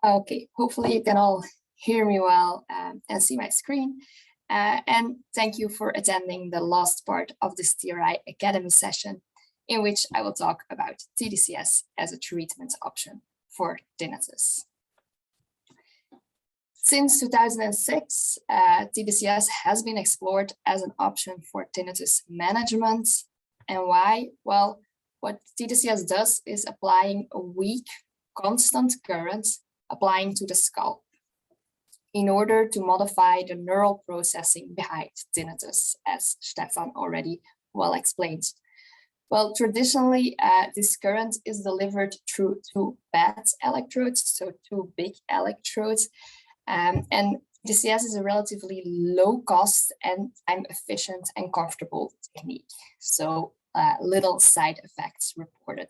Okay, hopefully you can all hear me well and see my screen. And thank you for attending the last part of this TRI Academy session, in which I will talk about TDCS as a treatment option for tinnitus. Since 2006, TDCS has been explored as an option for tinnitus management. And why? Well, what TDCS does is applying a weak, constant current applying to the scalp in order to modify the neural processing behind tinnitus, as Stefan already well explained. Well, traditionally, this current is delivered through two bad electrodes, so two big electrodes, and TDCS is a relatively low cost and time efficient and comfortable technique. So little side effects reported.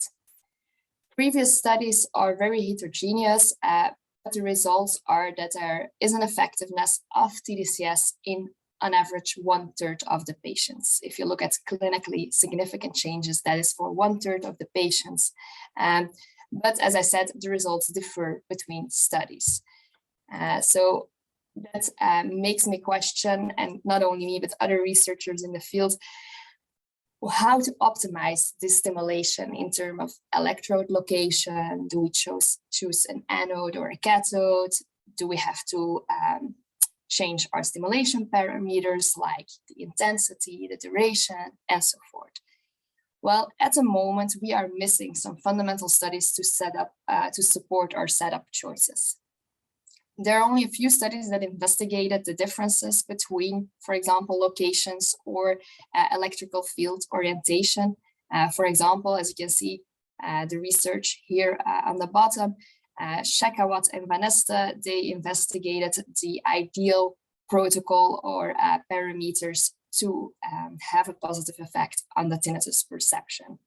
Previous studies are very heterogeneous, but the results are that there is an effectiveness of TDCS in on average 1/3 of the patients. If you look at clinically significant changes, that is for 1/3 of the patients. But as I said, the results differ between studies. So that makes me question, and not only me, but other researchers in the field, how to optimize this stimulation in terms of electrode location. Do we choose an anode or a cathode? Do we have to change our stimulation parameters like the intensity, the duration, and so forth? Well, at the moment, we are missing some fundamental studies to support our setup choices. There are only a few studies that investigated the differences between, for example, locations or electrical field orientation. For example, as you can see, the research here on the bottom, Shekawat and Vanesta, they investigated the ideal protocol or parameters to have a positive effect on the tinnitus perception.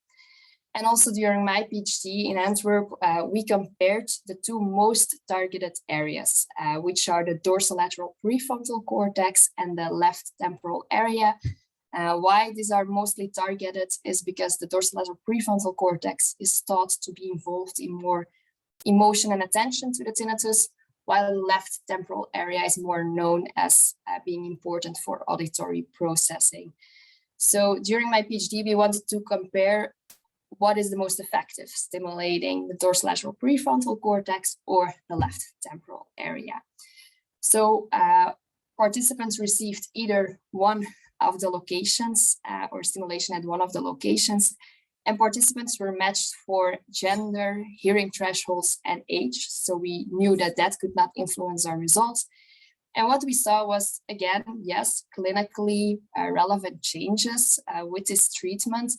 And also during my PhD in Antwerp, we compared the two most targeted areas, which are the dorsolateral prefrontal cortex and the left temporal area. Why these are mostly targeted is because the dorsolateral prefrontal cortex is thought to be involved in more emotion and attention to the tinnitus, while the left temporal area is more known as being important for auditory processing. So during my PhD, we wanted to compare what is the most effective, stimulating the dorsolateral prefrontal cortex or the left temporal area. So participants received either one of the locations or stimulation at one of the locations, and participants were matched for gender, hearing thresholds, and age. So we knew that that could not influence our results. And what we saw was, again, yes, clinically relevant changes with this treatment.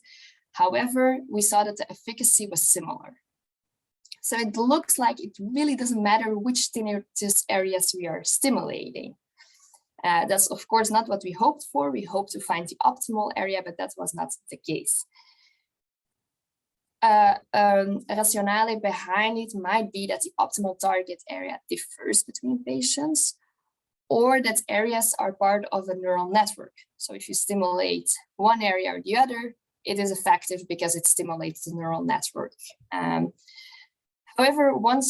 However, we saw that the efficacy was similar. So it looks like it really doesn't matter which tinnitus areas we are stimulating. That's of course not what we hoped for. We hoped to find the optimal area, but that was not the case. Rationale behind it might be that the optimal target area differs between patients, or that areas are part of a neural network. So if you stimulate one area or the other, it is effective because it stimulates the neural network. However, one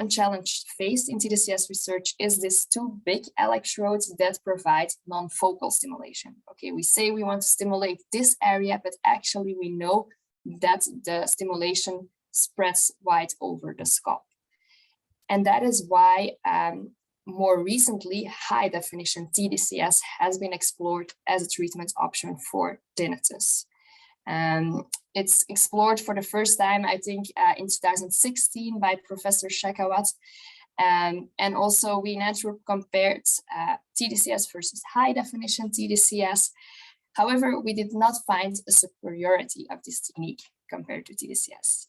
challenge faced in TDCS research is these two big electrodes that provide non-focal stimulation. Okay, we say we want to stimulate this area, but actually we know that the stimulation spreads wide over the scalp. And that is why more recently, high definition TDCS has been explored as a treatment option for tinnitus. It's explored for the first time, I think, in 2016 by Professor Shekawat. And also we in Antwerp compared TDCS versus high definition TDCS. However, we did not find a superiority of this technique compared to TDCS.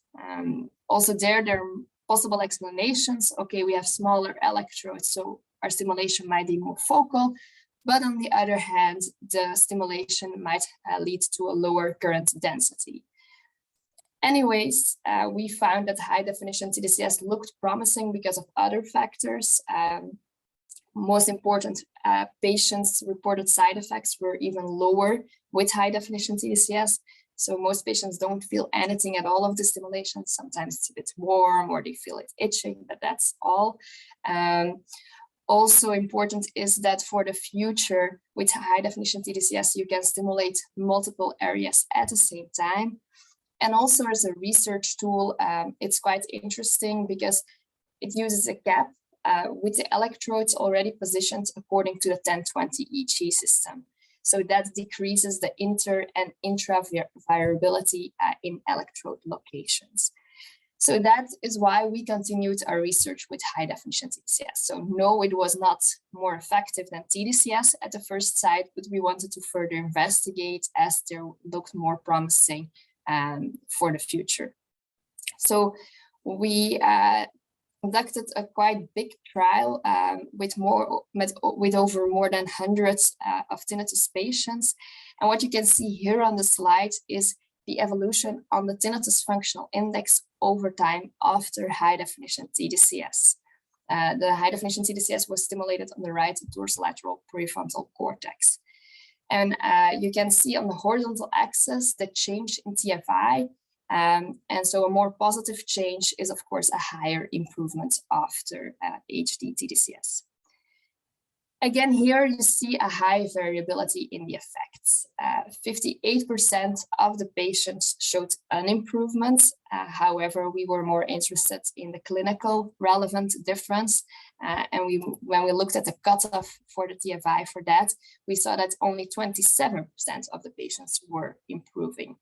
Also there are possible explanations. Okay, we have smaller electrodes, so our stimulation might be more focal, but on the other hand, the stimulation might lead to a lower current density. Anyways, we found that high definition TDCS looked promising because of other factors. Most important, patients' reported side effects were even lower with high definition TDCS. So most patients don't feel anything at all of the stimulation. Sometimes it's a bit warm or they feel it itching, but that's all. Also important is that for the future, with high definition TDCS, you can stimulate multiple areas at the same time. And also as a research tool, it's quite interesting because it uses a cap with the electrodes already positioned according to the 1020 EG system. So that decreases the inter and intra variability in electrode locations. So that is why we continued our research with high definition TDCS. So no, it was not more effective than TDCS at the first sight, but we wanted to further investigate as they looked more promising for the future. So we conducted a quite big trial with over more than hundreds of tinnitus patients. And what you can see here on the slide is the evolution on the tinnitus functional index over time after high definition TDCS. The high definition TDCS was stimulated on the right dorsolateral prefrontal cortex. And you can see on the horizontal axis the change in TFI. And so a more positive change is, of course, a higher improvement after HD TDCS. Again, here you see a high variability in the effects. 58% of the patients showed an improvement. However, we were more interested in the clinical relevant difference. And when we looked at the cutoff for the TFI for that, we saw that only 27% of the patients were improving.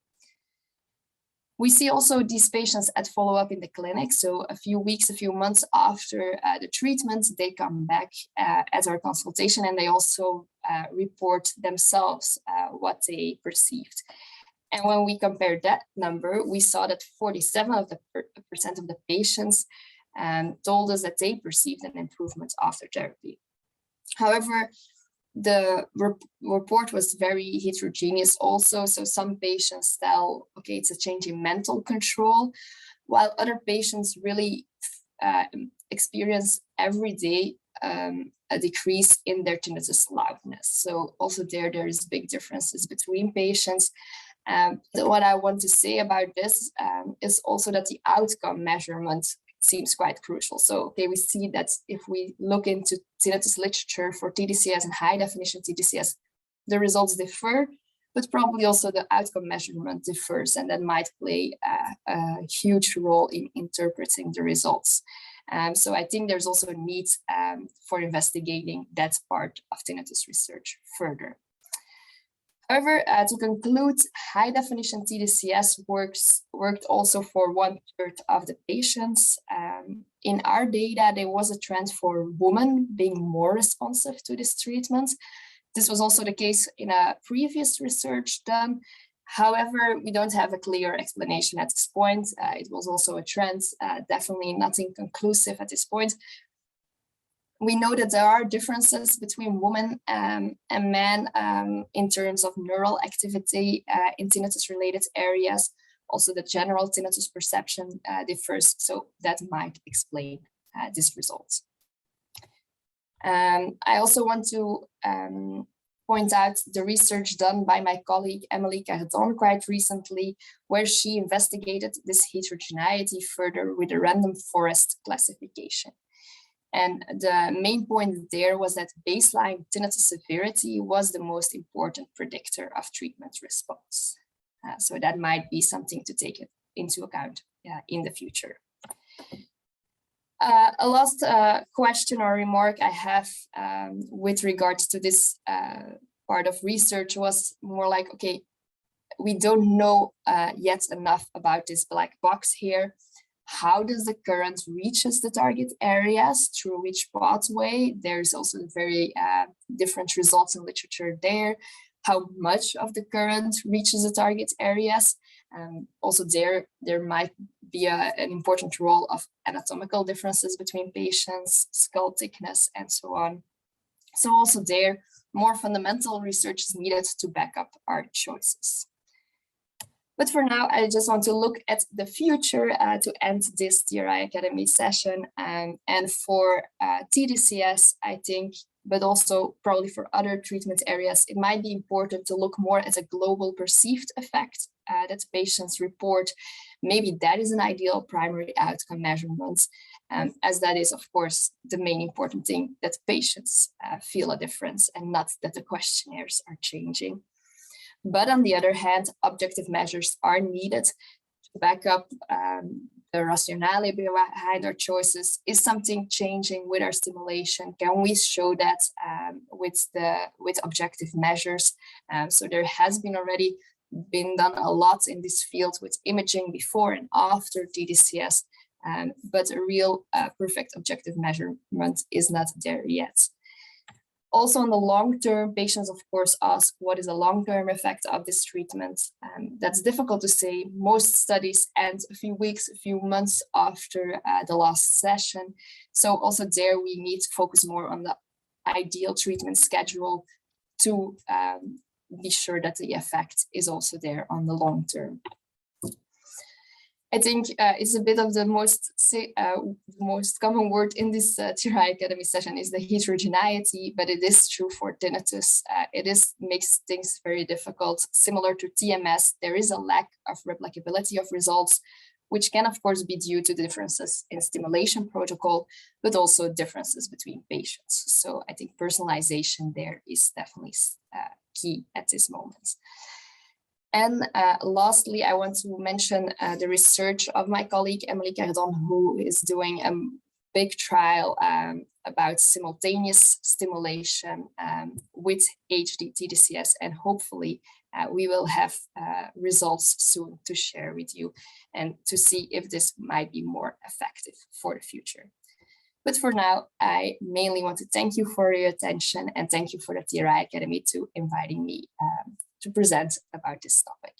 We see also these patients at follow-up in the clinic. So a few weeks, a few months after the treatment, they come back at our consultation and they also report themselves what they perceived. And when we compared that number, we saw that 47% of the patients told us that they perceived an improvement after therapy. However, the report was very heterogeneous also. So some patients tell, okay, it's a change in mental control, while other patients really experience every day a decrease in their tinnitus loudness. So also there is big differences between patients. What I want to say about this is also that the outcome measurement seems quite crucial. So okay, we see that if we look into tinnitus literature for TDCS and high definition TDCS, the results differ, but probably also the outcome measurement differs, and that might play a huge role in interpreting the results. So I think there's also a need for investigating that part of tinnitus research further. However, to conclude, high definition TDCS worked also for 1/3 of the patients. In our data, there was a trend for women being more responsive to this treatment. This was also the case in a previous research done. However, we don't have a clear explanation at this point. It was also a trend, definitely nothing conclusive at this point. We know that there are differences between women and men in terms of neural activity in tinnitus-related areas. Also, the general tinnitus perception differs, so that might explain this result. I also want to point out the research done by my colleague Emily Cardon quite recently, where she investigated this heterogeneity further with a random forest classification. And the main point there was that baseline tinnitus severity was the most important predictor of treatment response. So that might be something to take into account in the future. A last question or remark I have with regards to this part of research was more like, okay, we don't know yet enough about this black box here. How does the current reaches the target areas, through which pathway? There's also very different results in literature there. How much of the current reaches the target areas? Also there might be an important role of anatomical differences between patients, skull thickness, and so on. So also there, more fundamental research is needed to back up our choices. But for now, I just want to look at the future to end this TRI Academy session. And for TDCS, I think, but also probably for other treatment areas, it might be important to look more at a global perceived effect that patients report, maybe that is an ideal primary outcome measurement, as that is, of course, the main important thing, that patients feel a difference and not that the questionnaires are changing. But on the other hand, objective measures are needed to back up the rationale behind our choices. Is something changing with our stimulation? Can we show that with objective measures? So there has been already been done a lot in this field with imaging before and after TDCS, but a real perfect objective measurement is not there yet. Also, in the long term, patients, of course, ask what is the long-term effect of this treatment. That's difficult to say. Most studies end a few weeks, a few months after the last session. So also there, we need to focus more on the ideal treatment schedule to be sure that the effect is also there on the long term. I think it's a bit of the most common word in this TRI Academy session is the heterogeneity, but it is true for tinnitus. It makes things very difficult. Similar to TMS, there is a lack of replicability of results, which can, of course, be due to differences in stimulation protocol, but also differences between patients. So I think personalization there is definitely key at this moment. And lastly, I want to mention the research of my colleague, Emily Cardon, who is doing a big trial about simultaneous stimulation with HD TDCS, and hopefully we will have results soon to share with you and to see if this might be more effective for the future. But for now, I mainly want to thank you for your attention and thank you for the TRI Academy to inviting me to present about this topic.